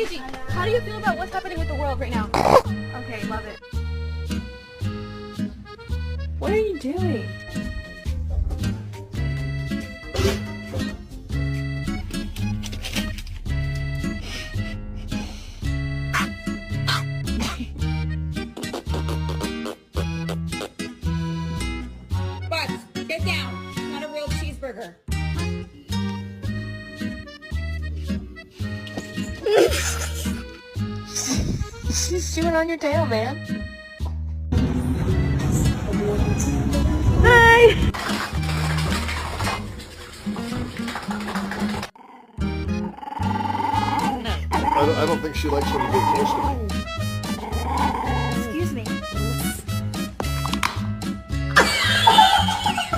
Izzy, how do you feel about what's happening with the world right now? Okay, love it. What are you doing? Bugs, get down. It's not a real cheeseburger. She's chewing on your tail, man. Hi! I don't think she likes when you get close to me.